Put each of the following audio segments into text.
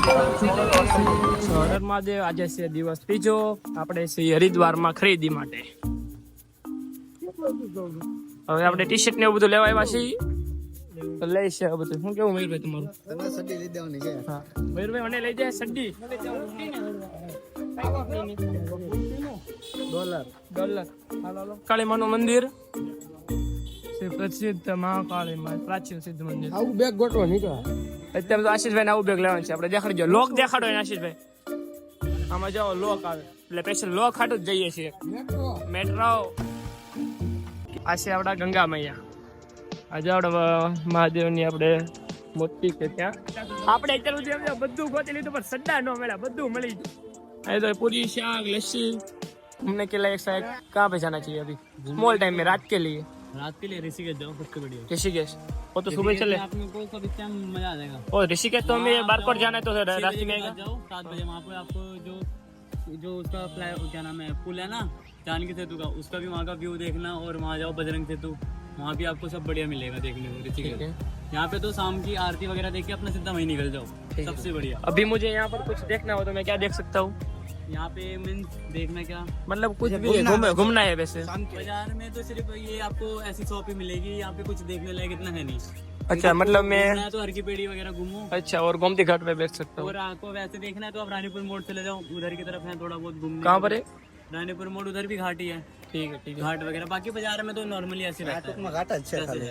હર મહાદેવ. આજે છે દિવસ ત્રીજો. આપણે છીએ હરિદ્વારમાં ખરીદી માટે. હવે આપણે ટી શર્ટ ને એવું બધું લેવા આવ્યા છીએ. તો લઈ છે બધું. શું કેવું મયુરભાઈ તમારું? તમે સડી લઈ દેવાની છે. હા મયુરભાઈ મને લઈ જાય સડ્ડી. ડોલર. હાલો કાળી માનું મંદિર, પ્રસિદ્ધ મહાકાળી માં પ્રાચીન સિદ્ધ મંદિર. આવું બેગ ગોઠવો નીકળો. અત્યારે તો આશીષભાઈ ને આવું બેગ લેવાનું છે. આપણે દેખાડજો લોક દેખાડો ને આશીષભાઈ. આમાં જાઓ લોક આવે એટલે સ્પેશિયલ લોક હાટું જ જઈએ છીએ. મેટ્રો. આ છે આપડા ગંગા મૈયા. આજે આપડે મહાદેવની આપણે મૂર્તિ છે ત્યાં. આપણે અત્યારે સુધી બધું ગોતી લીધું પણ સદ્દા ન મળ્યા. બધું મળી ગયું. અહીં તો पूरी शाक लस्सी हमने के लिए शायद कहाँ पे जाना चाहिए अभी स्मॉल टाइम में रात के लिए ऋषिकेश जाओ सबसे बढ़िया। ऋषिकेश वो तो सुबह चले आपको कभी टाइम मजा आ जाएगा। और ऋषिकेश तो हमें बारकोट जाना है तो रास्ते में जाओ 7 बजे वहाँ पे आपको जो उसका फ्लाई क्या नाम है पुल है ना जानकी सेतु का उसका भी वहाँ का व्यू देखना और वहाँ जाओ बजरंग सेतु वहाँ भी आपको सब बढ़िया मिलेगा देखने को ऋषिकेश। यहाँ पे तो शाम की आरती वगैरह देख के अपना सीधा वहीं निकल जाओ सबसे बढ़िया। अभी मुझे यहाँ पर कुछ देखना हो तो मैं क्या देख सकता हूँ? यहाँ पे मीन्स देखना क्या मतलब कुछ भी घूमना है वैसे। बाजार में तो सिर्फ ये आपको ऐसी शॉप ही मिलेगी। यहाँ पे कुछ देखने लायक इतना है नहीं। अच्छा मतलब मैं तो हर की पेड़ी वगैरह घूमो। अच्छा और गोमती घाट पे बैठ सकता हूँ। और आपको वैसे देखना है तो आप रानीपुर मोड़ चले जाओ उधर की तरफ है थोड़ा बहुत घूमने। कहाँ पर है? रानीपुर मोड़ उधर भी घाट ही है। ठीक है ठीक है घाट वगैरह बाकी बाजार में तो नॉर्मली ऐसे रहता है। ઘાટ જ છે ખાલી.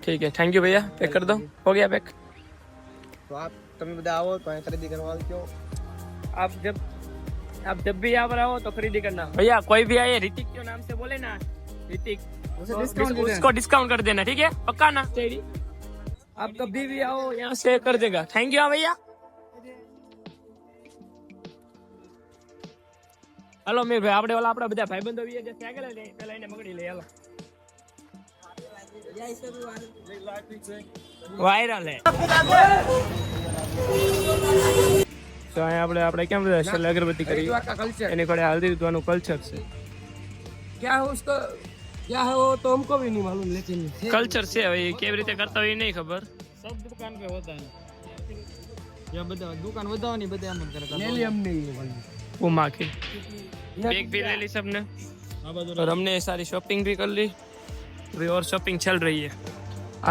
ठीक है थैंक यू भैया पैक कर दो हो गया पैक। તો આપ તમે બધા આવો તો અહીં ખરીદી કરવા આવજો. आप जब भी यहाँ पर आओ तो खरीदी करना। भैया कोई भी आए ऋतिक के नाम से बोले ना ऋतिक उसको डिस्काउंट कर देना ठीक है पक्का ना? आप कभी भी आओ यहाँ से कर देगा। थैंक यू हाँ भैया। हेलो मेरे भाई આપણે ઓલા આપડા બધા ભાઈબંધો વિશે જે સાયકલ લે પેલા એને મગડી લે હાલો વાયરલ હે તો અહીંયા આપણે કેમ શેલ અગરબત્તી કરી એની કોડે હલ્દી દૂધવાનું કલ્ચર છે क्या है उसका क्या है वो तो हमको भी नहीं मालूम लेकिन કલ્ચર છે હવે કેવી રીતે કરતા હોય એ નહીં ખબર। सब दुकान पे होता है या बता दुकान बताओ नहीं बताया मत कर ले ली हमने ये वाली घुमा के बैग भी ले ली सबने और हमने सारी शॉपिंग भी कर ली। अभी और शॉपिंग चल रही है।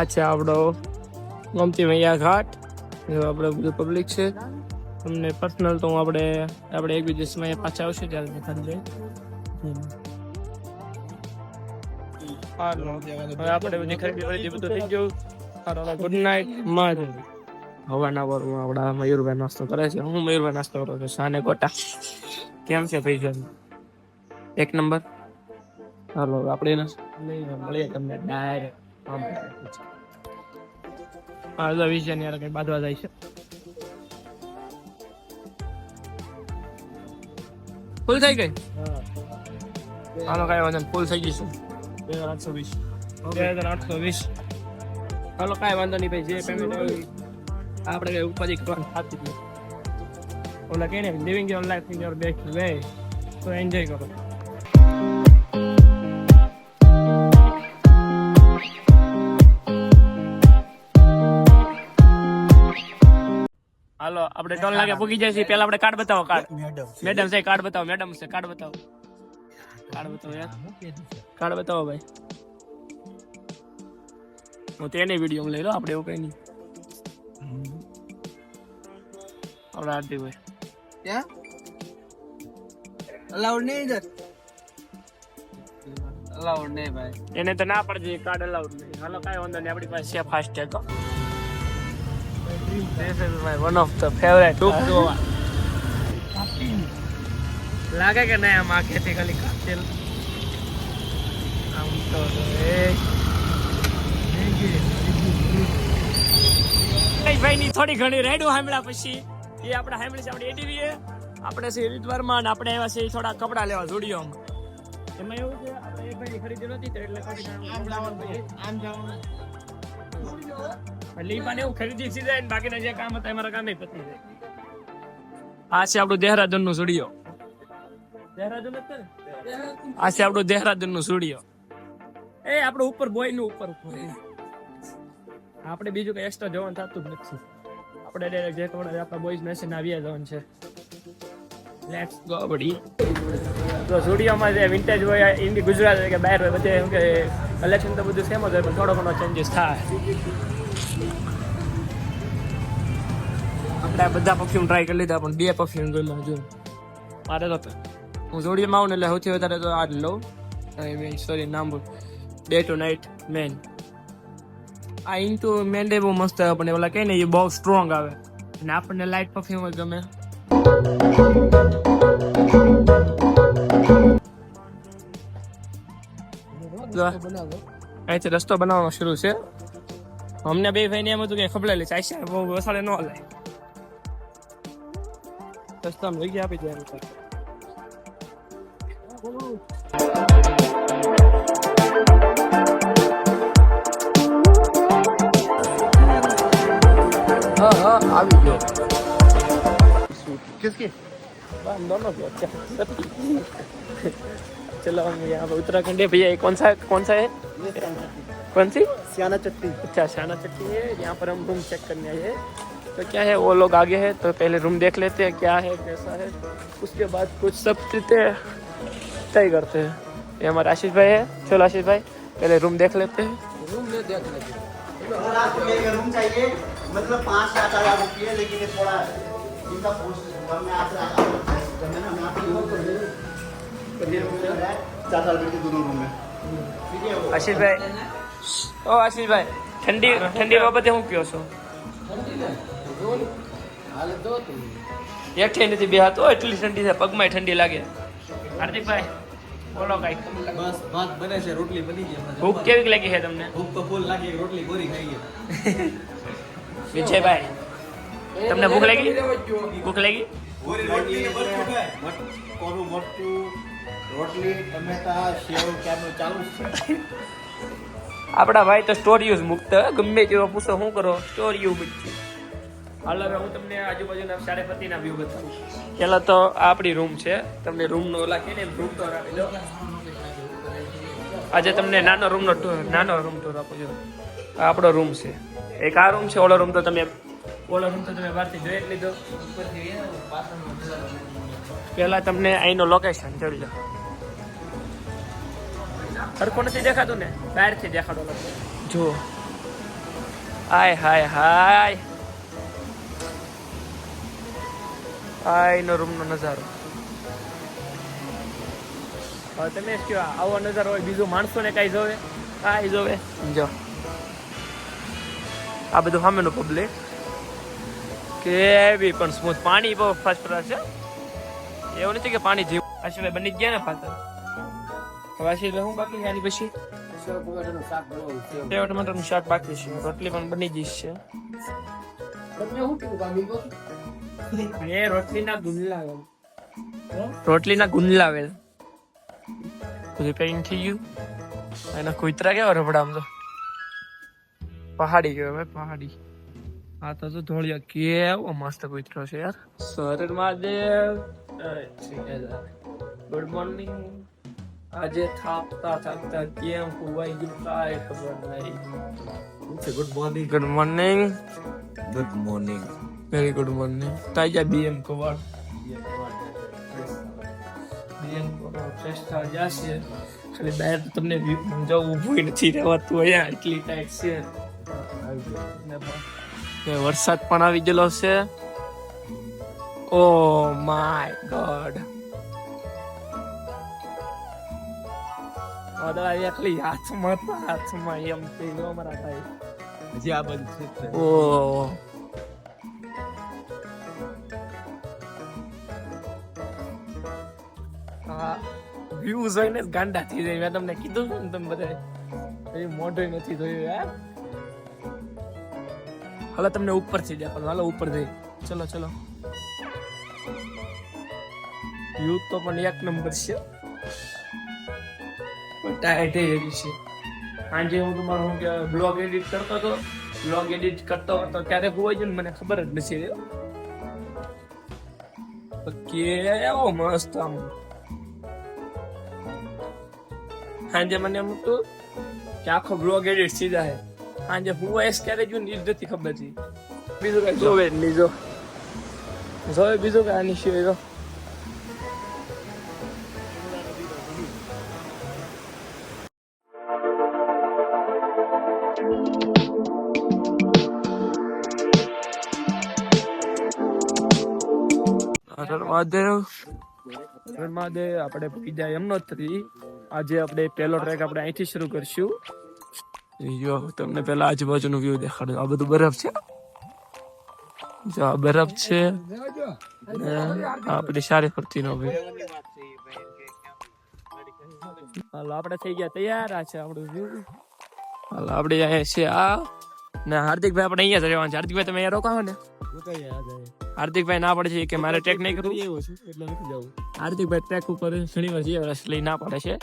अच्छा આપણો ગોમતી મૈયા ઘાટ જો આપણે બધું પબ્લિક છે તમને પર્સનલ તો આપણે એક બીજા સમય પાછા આવશે ત્યારે દેખાડી દે હાલો હવે આપણે બધી ખરીદી બધું થઈ ગયું। હાલો ગુડ નાઇટ મધ હવાના વરમાં આપણા મયુરભાઈ નાસ્તો કરે છે। હું મયુરભાઈ નાસ્તો કરું છું સાને ગોટા કેમ છે ભાઈ એક નંબર। હાલો આપણે મળીએ તમને ડાયરેક્ટ આ વિશે ને યાર કઈ બાંધવા જાય છે ફૂલ થઈ ગઈ હાલો કઈ વાંધો ફૂલ થઈ ગઈ છે 2820 હાલો કઈ વાંધો નહીં ભાઈ જે પેમેન્ટ આપણે કઈ ઉપાધિ કરવાની થતી નથી ઓલા કહીને living your life in your best way તો એન્જોય કરો। હાલો આપણે ટોલ લાગે પૂગી જાય છે પેલા આપણે કાર્ડ બતાવો કાર્ડ મેડમ છે કાર્ડ બતાવો મેડમ છે કાર્ડ બતાવો યાર કાર્ડ બતાવો ભાઈ હું તેને વિડીયો લઈ લો આપણે એવું કઈ નહીં આપણે આરતી ભાઈ क्या अलाउड नहीं इधर अलाउड नहीं भाई એને તો ના પડજે કાર્ડ અલાઉડ નહીં। હાલો કાંઈ વાંધો નહીં આપણી પાસે છે FASTag This is my one of the favorite Goa લાગે કે નહીં આમ આખેથી ખાલી કાચેલ આમ તો ભાઈની થોડી ઘણી રેડું સાંભળ્યા પછી એ આપણે સાંભળી છે આપણે એડીવીએ આપણે છે હરિદ્વારમાં અને આપણે એવા છે થોડા કપડા લેવા જોડિયોમાં એમાં એવું છે આપણે એક ભાઈની ખરીદી નથી તો એટલે આમ જવાનું એટલે પણ એવું ખરીદી થઈ જાય ને બાકીના જે કામ હતા અમારા કામે પતી જાય। આ છે આપણું દેહરાદૂન નું સ્ટુડિયો દેહરાદૂન છે ને આ છે આપણું દેહરાદૂન નું સ્ટુડિયો એ આપણું ઉપર બોય નું ઉપર આપણે બીજું કઈ એક્સ્ટ્રા જવાનું થતું જ નથી। આપણે ડાયરેક્ટ જે કપડા આપણા બોયઝ મેસેજ આવ્યા જવાનું છે. લેટ્સ ગો બડી. તો સ્ટુડિયોમાં જે વિન્ટેજ હોય ઇન્ડી ગુજરાત હોય કે બહાર હોય બધે એમ કે કલેક્શન તો બધું સેમ જ હોય પણ થોડો ઘણો ચેન્જીસ થાય. આપણે આ બધા પરફ્યુમ ટ્રાય કરી લીધા પણ 2 પરફ્યુમ ગમ્યા જો મારે તો હું સ્ટુડિયોમાં આવું ને એટલે સૌથી વધારે તો આ જ લઉં. સોરી નામ બોલ ડે ટુ નાઇટ મેન. આ ઇન્ટુ મેન ડે બહુ મસ્ત આવે પણ ઓલા કહે ને એ બહુ સ્ટ્રોંગ આવે અને આપણને લાઇટ પરફ્યુમ જ ગમે. અહીંથી રસ્તો બનાવવાનો શરૂ છે. અમને બે ભાઈને એમ હતું કે ખબડાયેલી ચાય બહુ વસાડે ન લાય રસ્તામાં લઈ ગયા આપી દે. हाँ આવી ગયો. किसकी दोनों की. अच्छा चलो हम यहाँ पे उत्तराखंड है भैया. कौन सा है कौन सी सियाना चट्टी. अच्छा शाना चट्टी है. यहाँ पर हम रूम चेक करने आए हैं. तो क्या है वो लोग आगे है तो पहले रूम देख लेते हैं क्या है कैसा है उसके बाद कुछ सब चीजें तय करते हैं. ये हमारा आशीष भाई है. चलो आशीष भाई पहले रूम देख लेते हैं. रूम में देख लेते. अगर आपको एक रूम चाहिए मतलब 5 से 8 हज़ार रुपये लेकिन ये थोड़ा इनका पोस्ट मैं आपसे मैं आपको 4 साल के दोनों रूम में ठीक है. आशीष भाई ओ आशीष भाई ठंडी ठंडी बाबते હું કયો છો? हाल दो तुम એકઠે નથી બેહાતો એટલી ઠંડી છે પગમાં ઠંડી લાગે. હાર્દિકભાઈ બોલો કાંઈક. બસ ભાત બને છે, રોટલી બની ગઈ. ભૂખ કેવી લાગી છે તમને? ભૂખ તો ફૂલ લાગી, રોટલી કોરી ખાઈએ. વિજયભાઈ તમને ભૂખ લાગી? ભૂખ લાગી? રોટલી ને મરચું ખાય કોરું મરચું રોટલી ટમેટા સેવ ક્યારનું ચાલુ છે. આપણા ભાઈ તો સ્ટોરી યુઝ મુકતા ગમે તેવો પૂછો શું કરો સ્ટોરી યુ બચ્ચું. હાલ હવે હું તમને આજુબાજુના સાડેપતિના વ્યૂ બતાવું. પહેલા તો આ આપણી રૂમ છે. તમને રૂમનો ઓલા કે ને રૂમ ટૂર આપી દો. આજે તમને નાનો રૂમ ટૂર આપું છું. આ આપણો રૂમ છે. એક આ રૂમ છે. ઓલો રૂમ તો તમે બહારથી જોઈ જ લીધો. પહેલા તમને અહીંનો લોકેશન જોઈ લો. સરખું નથી દેખાતું ને બહારથી દેખાડો જો. હાય હાય હાય આઈનો રૂમનો નજારો. હવે તમે જ કહો આવો નજારો હોય બીજું માણસોને કાંઈ જોવે? કાંઈ જોવે જો આ બધું સામેનું પબ્લિક કેવી પણ સ્મૂથ. પાણી બહુ ફર્સ્ટ ક્લાસ છે. એવું નથી કે પાણી જીવ. આશીષભાઈ બની જ ગયા ને પાછળ. હવે આશીષભાઈ હું બાકી આની પછી સેવ ટમેટાનું શાક બનાવવું છે. સેવ ટમાટરનું શાક બાકી છે. રોટલી પણ બની ગઈ છે. તમને શું કીધું કામ ઈકો? એ રોટલીના ગુંદલા વેલ રિપેરિંગ થઈ ગયું. એના કુતરા કેવા રબડામ તો પહાડી ગયો હવે પહાડી. આ તો ધોળિયા કેવો મસ્ત કુતરો છે યાર. Sir Mahadev good morning. આજે થાકતા કેમ ખોવાઈ ગયું કાંઈ ખબર નહીં. Good morning. Good morning. Good morning. Very good morning. તાજા BM cover BM cover fresh થવા જશે. ખાલી બહાર તો તમને જવું ઊભું નથી રહેવાતું અહીંયા એટલી ટાઈટ છે. વરસાદ પણ આવી ગયેલો છે. Oh my God. એકલી હાથમાં એમ થઈ ગયો મારા ભાઈ. હજી આ બધું છે. ઓ વ્યૂ જોઈને જ ગાંડા થઈ જાય. મેં તમને કીધું ને તમે બધા મોઢું નથી જોયું યાર. હાલો તમને ઉપરથી દેખાડો. હાલો ઉપર જઈ. ચલો ચલો. વ્યૂ તો પણ એક નંબર છે. ટાઈટ એવી છે. આજે હું તમારો બ્લોગ એડિટ કરતો હતો. ત્યારે હોવાય છે ને મને ખબર જ નથી. કેવો મસ્ત આમ. સાંજે મને એમ હતું કે આખો બ્લોગ એડિટ સીધા હે. સાંજે હું વોઇસ ક્યારે જોયું ને એ જ નથી ખબર હતી. બીજું કઈ જોવે જ નહીં. જો બીજું કઈ આની સિવાય જો મહાદેવ આપણે બીજા એમનો જ નથી. આજે આપણે પહેલો ટ્રેક આપણે અહીંથી શરૂ કરશું. જો તમને પેલા આજુબાજુનું વ્યૂ દેખાડું. આ બધું બરફ છે. જો આ બરફ છે. આપણી સારી ફરતી નો વ્યૂ. હાલો આપણે થઈ ગયા તૈયાર. આ છે આપણું વ્યૂ. હાલો આપણે અહીંયા છે આ ને હાર્દિકભાઈ આપણે અહીંયા જ રહેવાનું છે. હાર્દિકભાઈ તમે અહીંયા રોકાવો ને. હાર્દિકભાઈ ના પડે છે કે મારે ટ્રેક નહીં કરવું. હાર્દિકભાઈ ટ્રેક ઉપર ઘણી વાર જઈએ લઈ ના પડે છે.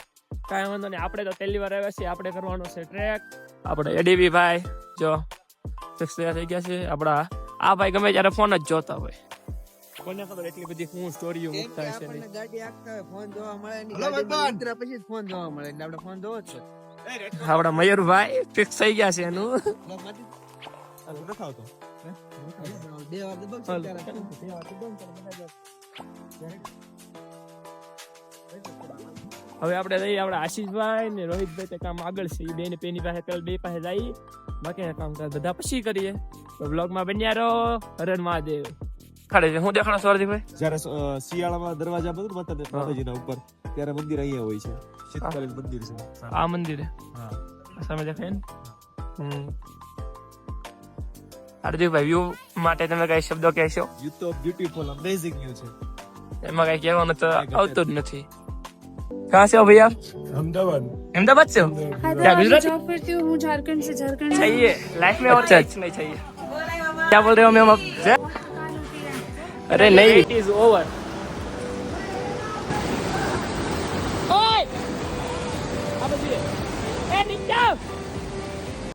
કાંઈ વાંધો નહીં. આપણે તો પહેલી વાર આવ્યા છીએ. આપણે કરવાનો છે ટ્રેક. આપણે એડીબી ભાઈ જો તૈયાર થઈ ગયા છે. આપણા આ ભાઈ ગમે ત્યારે ફોન જ જોતા હોય. કોને ખબર એટલી બધી હું સ્ટોરીઓ મૂકતા છે. ગાડી આખતા હોય, ફોન જોવા મળે નહીં. ગાડીમાં ઉતર્યા પછી જ ફોન જોવા મળે એટલે આપણે ફોન જોવો જ છે. આપણા મયુરભાઈ ફિક્સ થઈ ગયા છે એનું. બે વાર તો બગડી ત્યારે. હવે આપણે રહી આપણા આશીષભાઈ ને રોહિતભાઈ તે કામ આગળ છે. બે ને પેની પાસે બે પાસે જઈ બાકી કામ બધા પછી કરીએ. તો બ્લોગમાં બન્યા રહો. હરણ મહાદેવ. ખાડે છે હું દેખાડો સ્વાર્થીભાઈ. જ્યારે શિયાળામાં દરવાજા બંધ બતાવે માતાજીના ઉપર ત્યારે મંદિર અહીંયા હોય છે. શીતકાલીન મંદિર છે. આ મંદિરે હા. સામે દેખાય ને. હાર્દિકભાઈ વ્યૂ માટે તમે કઈ શબ્દો કહેશો? યુ તો બ્યુટીફુલ અમેઝિંગ વ્યૂ છે. એમાં કઈ કહેવાનું તો આવતું જ નથી. कहाँ से हो भैया? अहमदाबाद से हो? क्या गुजरात जॉब करती हूँ. हूँ झारखंड से. झारखंड से चाहिए लाइफ में और कुछ नहीं चाहिए. क्या बोल रहे हो मैम आप? अरे नहीं, इट इज ओवर. ओए! अब ये ए निक जाओ.